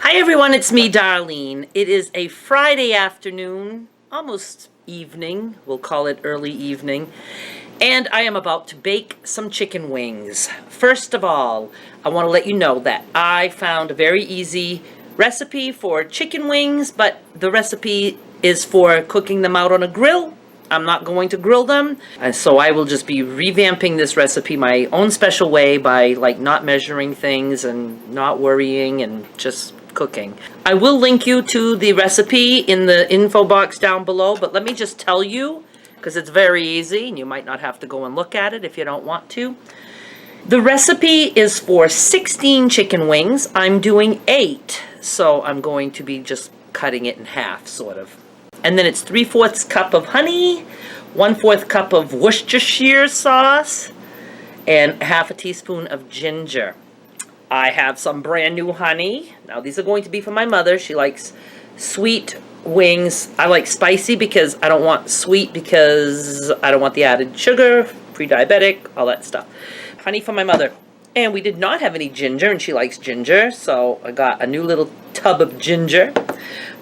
Hi everyone, it's me, Darlene. It is a Friday afternoon, almost evening, we'll call it early evening, and I am about to bake some chicken wings. First of all, I want to let you know that I found a very easy recipe for chicken wings, but the recipe is for cooking them out on a grill. I'm not going to grill them, and so I will just be revamping this recipe my own special way by not measuring things and not worrying and just cooking. I will link you to the recipe in the info box down below, but let me just tell you, because it's very easy and you might not have to go and look at it if you don't want to. The recipe is for 16 chicken wings. I'm doing 8, so I'm going to be just cutting it in half, sort of. And then it's 3/4 cup of honey, 1/4 cup of Worcestershire sauce, and 1/2 teaspoon of ginger. I have some brand new honey. Now these are going to be for my mother. She likes sweet wings. I like spicy because I don't want sweet because I don't want the added sugar, pre-diabetic, all that stuff. Honey for my mother. And we did not have any ginger, and she likes ginger, so I got a new little tub of ginger.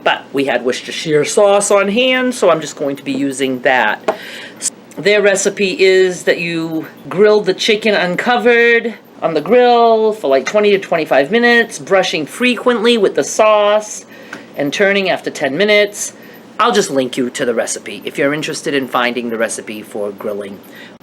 But we had Worcestershire sauce on hand, so I'm just going to be using that. Their recipe is that you grill the chicken uncovered on the grill for like 20 to 25 minutes, brushing frequently with the sauce and turning after 10 minutes. I'll just link you to the recipe if you're interested in finding the recipe for grilling.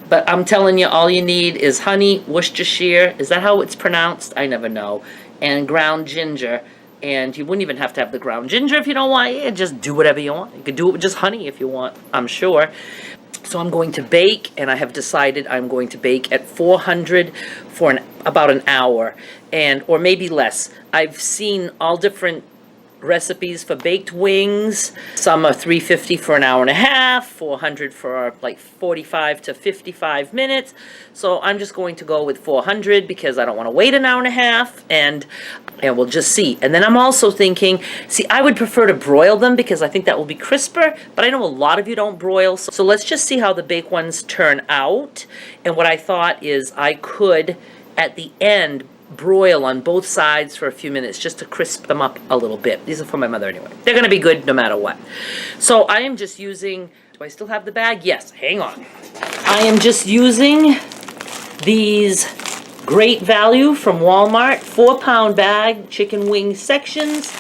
But I'm telling you, all you need is honey, Worcestershire, is that how it's pronounced? I never know, and ground ginger. And you wouldn't even have to have the ground ginger if you don't want it. Just do whatever you want. You could do it with just honey if you want, I'm sure. So I'm going to bake, and I have decided I'm going to bake at 400 for about an hour, or maybe less. I've seen all different recipes for baked wings. Some are 350 for an hour and a half, 400 for like 45 to 55 minutes. So I'm just going to go with 400 because I don't want to wait an hour and a half, and we'll just see. And then I'm also thinking, I would prefer to broil them because I think that will be crisper, but I know a lot of you don't broil. So let's just see how the baked ones turn out. And what I thought is I could, at the end, broil on both sides for a few minutes just to crisp them up a little bit. These are for my mother anyway. They're going to be good no matter what. So I am just using, do I still have the bag? Yes, hang on. I am just using these Great Value from Walmart 4-pound bag chicken wing sections.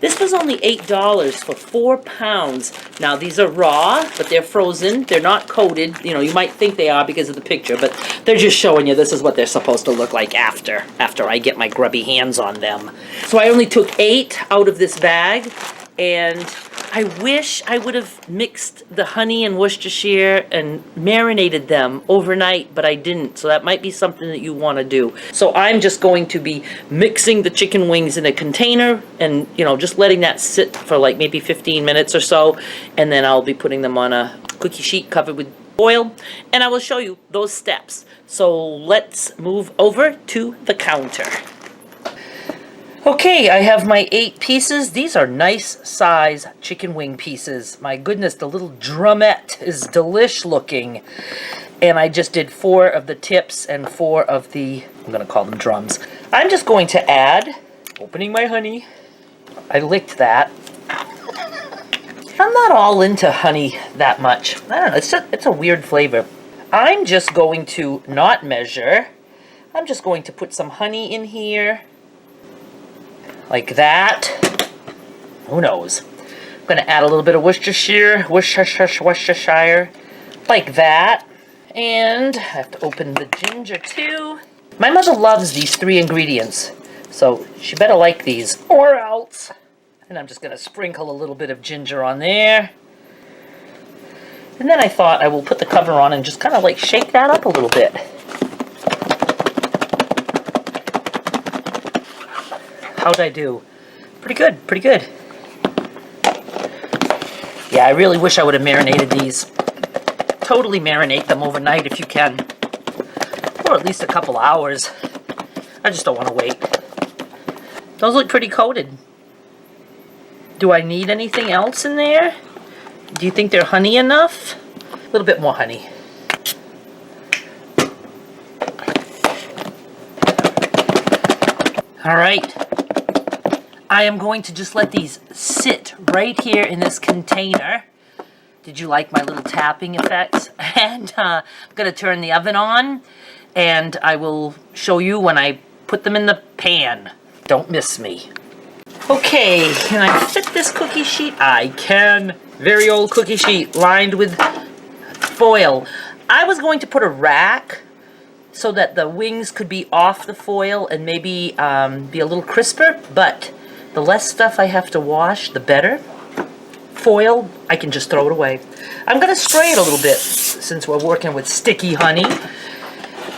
This was only $8 for 4 pounds. Now these are raw, but they're frozen. They're not coated. You know, you might think they are because of the picture, but they're just showing you this is what they're supposed to look like after I get my grubby hands on them. So I only took 8 out of this bag, and I wish I would have mixed the honey and Worcestershire and marinated them overnight, but I didn't. So that might be something that you want to do. So I'm just going to be mixing the chicken wings in a container and, just letting that sit for like maybe 15 minutes or so. And then I'll be putting them on a cookie sheet covered with oil. And I will show you those steps. So let's move over to the counter. Okay, I have my 8 pieces. These are nice size chicken wing pieces. My goodness, the little drumette is delish looking. And I just did 4 of the tips and 4 of the, I'm going to call them drums. I'm just going to add, opening my honey. I licked that. I'm not all into honey that much. I don't know, it's a weird flavor. I'm just going to not measure. I'm just going to put some honey in here. Like that. Who knows? I'm going to add a little bit of Worcestershire, like that. And I have to open the ginger too. My mother loves these 3 ingredients, so she better like these or else. And I'm just going to sprinkle a little bit of ginger on there. And then I thought I will put the cover on and just kind of shake that up a little bit. How'd I do? Pretty good, pretty good. Yeah, I really wish I would have marinated these. Totally marinate them overnight if you can. Or at least a couple hours. I just don't want to wait. Those look pretty coated. Do I need anything else in there? Do you think they're honey enough? A little bit more honey. All right. I am going to just let these sit right here in this container. Did you like my little tapping effects? And I'm going to turn the oven on, and I will show you when I put them in the pan. Don't miss me. Okay, can I fit this cookie sheet? I can. Very old cookie sheet lined with foil. I was going to put a rack so that the wings could be off the foil and maybe be a little crisper, but the less stuff I have to wash, the better. Foil, I can just throw it away. I'm going to spray it a little bit since we're working with sticky honey.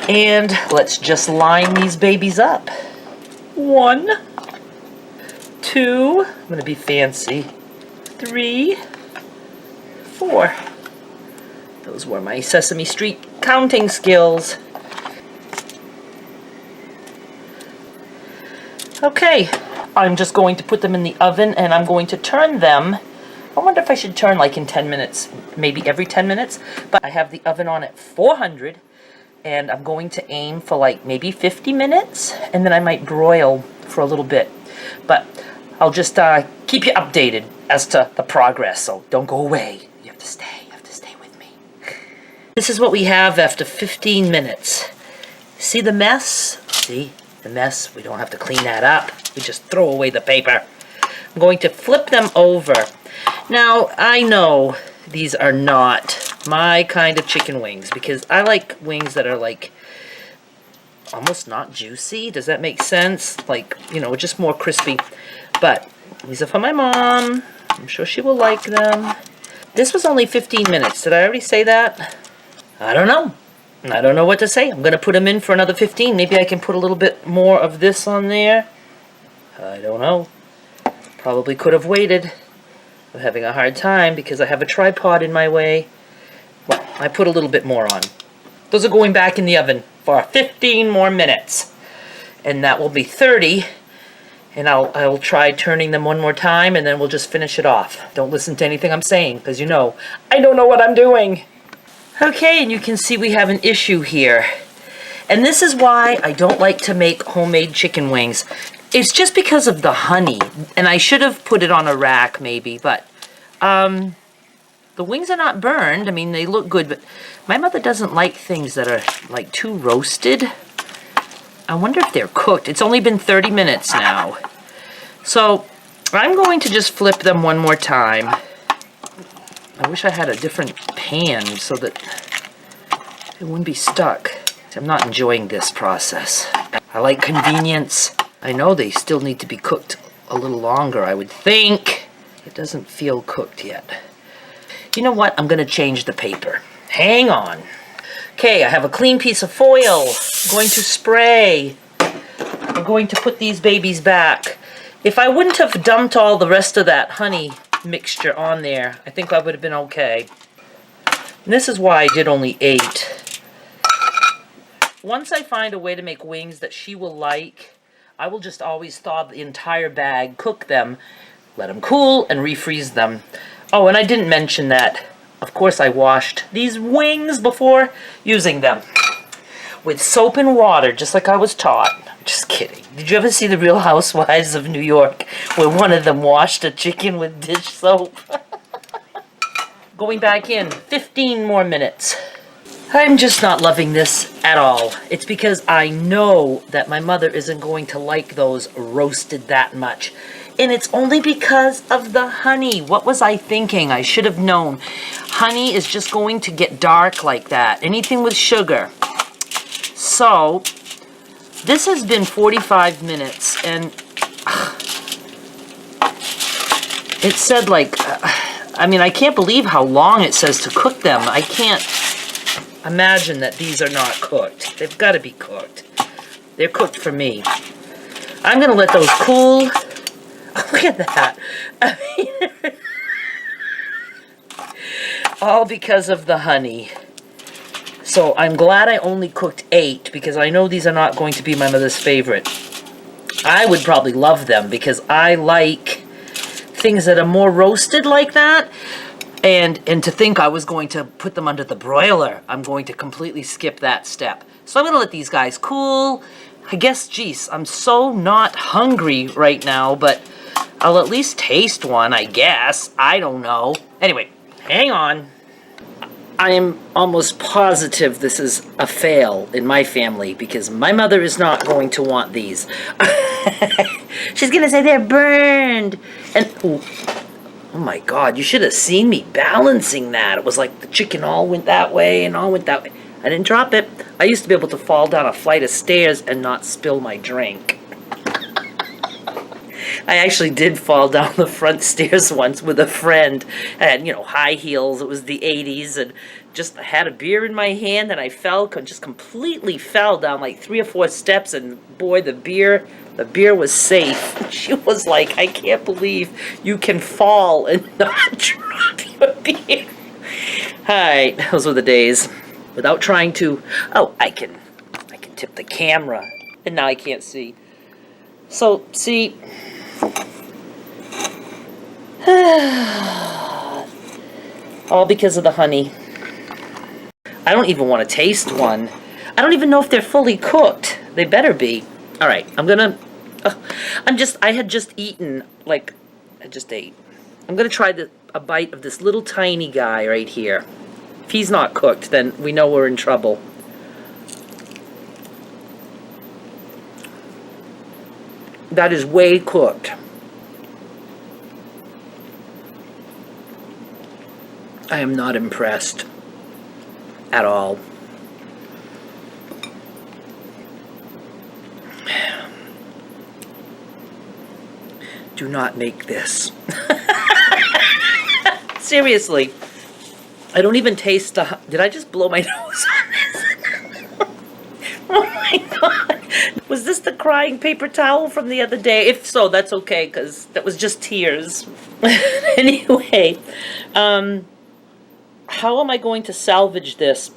And let's just line these babies up. 1, 2, I'm going to be fancy. 3, 4. Those were my Sesame Street counting skills. Okay, I'm just going to put them in the oven and I'm going to turn them. I wonder if I should turn like in 10 minutes, maybe every 10 minutes. But I have the oven on at 400 and I'm going to aim for like maybe 50 minutes and then I might broil for a little bit. But I'll just keep you updated as to the progress, so don't go away. You have to stay with me. This is what we have after 15 minutes. See the mess? See the mess? We don't have to clean that up. We just throw away the paper. I'm going to flip them over. Now, I know these are not my kind of chicken wings because I like wings that are like almost not juicy. Does that make sense? Like, you know, just more crispy. But these are for my mom. I'm sure she will like them. This was only 15 minutes. Did I already say that? I don't know. I don't know what to say. I'm going to put them in for another 15. Maybe I can put a little bit more of this on there. I don't know. Probably could have waited. I'm having a hard time because I have a tripod in my way. Well, I put a little bit more on. Those are going back in the oven for 15 more minutes. And that will be 30. And I'll try turning them one more time and then we'll just finish it off. Don't listen to anything I'm saying because you know, I don't know what I'm doing. Okay, and you can see we have an issue here. And this is why I don't like to make homemade chicken wings. It's just because of the honey. And I should have put it on a rack maybe, but the wings are not burned. I mean, they look good, but my mother doesn't like things that are like too roasted. I wonder if they're cooked. It's only been 30 minutes now. So I'm going to just flip them one more time. I wish I had a different pan so that it wouldn't be stuck. I'm not enjoying this process. I like convenience. I know they still need to be cooked a little longer, I would think. It doesn't feel cooked yet. You know what? I'm going to change the paper. Hang on. Okay, I have a clean piece of foil. I'm going to spray. I'm going to put these babies back. If I wouldn't have dumped all the rest of that honey mixture on there, I think I would have been okay. And this is why I did only 8. Once I find a way to make wings that she will like, I will just always thaw the entire bag, cook them, let them cool, and refreeze them. Oh, and I didn't mention that. Of course, I washed these wings before using them with soap and water, just like I was taught. Just kidding. Did you ever see The Real Housewives of New York, where one of them washed a chicken with dish soap? Going back in, 15 more minutes. I'm just not loving this at all. It's because I know that my mother isn't going to like those roasted that much. And it's only because of the honey. What was I thinking? I should have known. Honey is just going to get dark like that. Anything with sugar. So, this has been 45 minutes. And it said like, I mean, I can't believe how long it says to cook them. I can't imagine that these are not cooked. They've got to be cooked. They're cooked for me. I'm going to let those cool. Look at that. I mean, all because of the honey. So I'm glad I only cooked 8 because I know these are not going to be my mother's favorite. I would probably love them because I like things that are more roasted like that. And to think I was going to put them under the broiler, I'm going to completely skip that step. So I'm going to let these guys cool. I guess, geez, I'm so not hungry right now, but I'll at least taste one, I guess. I don't know. Anyway, hang on. I am almost positive this is a fail in my family because my mother is not going to want these. She's going to say they're burned. And, oh my God, you should have seen me balancing that. It was like the chicken all went that way and all went that way. I didn't drop it. I used to be able to fall down a flight of stairs and not spill my drink. I actually did fall down the front stairs once with a friend. I had, high heels. It was the 80s, and just had a beer in my hand, and I just completely fell down like 3 or 4 steps, and boy, the beer was safe. She was like, I can't believe you can fall and not drop your beer. All right, those were the days. Without trying to, I can tip the camera, and now I can't see. So, see, all because of the honey. I don't even want to taste one. I don't even know if they're fully cooked. They better be. All right, I had just eaten, I just ate. I'm gonna try a bite of this little tiny guy right here. If he's not cooked, then we know we're in trouble. That is way cooked. I am not impressed at all. Do not make this. Seriously. I don't even taste the... Did I just blow my nose on this? Oh my God. Was this the crying paper towel from the other day? If so, that's okay, because that was just tears. Anyway, how am I going to salvage this?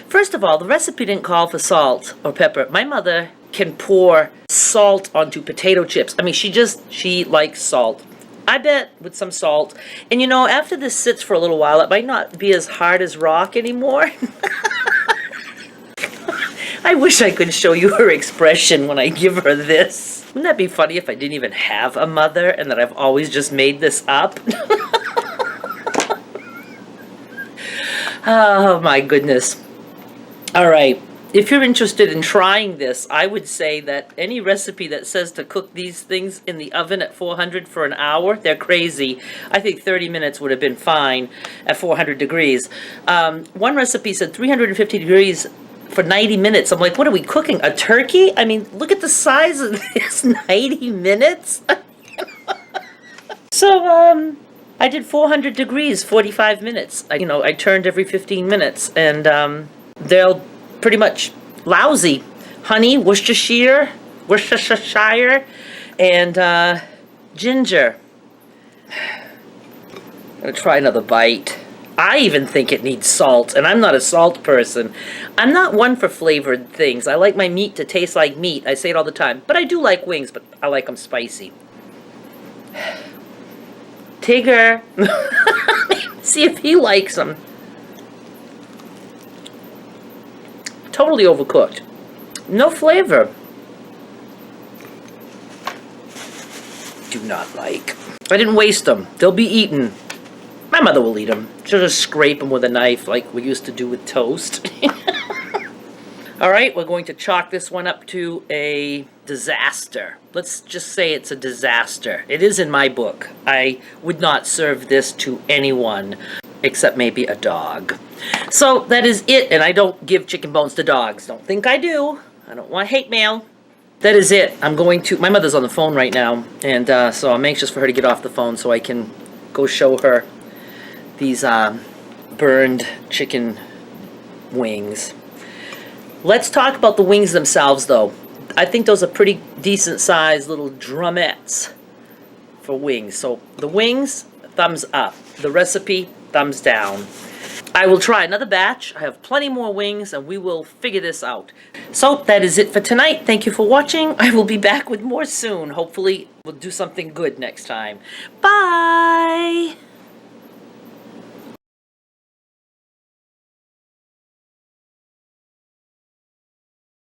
First of all, the recipe didn't call for salt or pepper. My mother can pour salt onto potato chips. I mean, she likes salt. I bet with some salt. And after this sits for a little while, it might not be as hard as rock anymore. I wish I could show you her expression when I give her this. Wouldn't that be funny if I didn't even have a mother and that I've always just made this up? Oh my goodness. All right. If you're interested in trying this, I would say that any recipe that says to cook these things in the oven at 400 for an hour, they're crazy. I think 30 minutes would have been fine at 400 degrees. One recipe said 350 degrees for 90 minutes. I'm like, what are we cooking? A turkey? I mean, look at the size of this, 90 minutes? So, I did 400 degrees, 45 minutes. I turned every 15 minutes, and they'll pretty much lousy. Honey, Worcestershire, and ginger. I'm gonna try another bite. I even think it needs salt, and I'm not a salt person. I'm not one for flavored things. I like my meat to taste like meat. I say it all the time. But I do like wings, but I like them spicy. Tigger. See if he likes them. Totally overcooked. No flavor. Do not like. I didn't waste them. They'll be eaten. My mother will eat them. She'll just scrape them with a knife like we used to do with toast. All right, we're going to chalk this one up to a disaster. Let's just say it's a disaster. It is in my book. I would not serve this to anyone except maybe a dog. So that is it, and I don't give chicken bones to dogs. Don't think I do. I don't want hate mail. That is it. I'm going to... My mother's on the phone right now, and so I'm anxious for her to get off the phone so I can go show her these burned chicken wings. Let's talk about the wings themselves, though. I think those are pretty decent-sized little drumettes for wings. So the wings, thumbs up. The recipe, thumbs down. I will try another batch. I have plenty more wings, and we will figure this out. So that is it for tonight. Thank you for watching. I will be back with more soon. Hopefully, we'll do something good next time. Bye!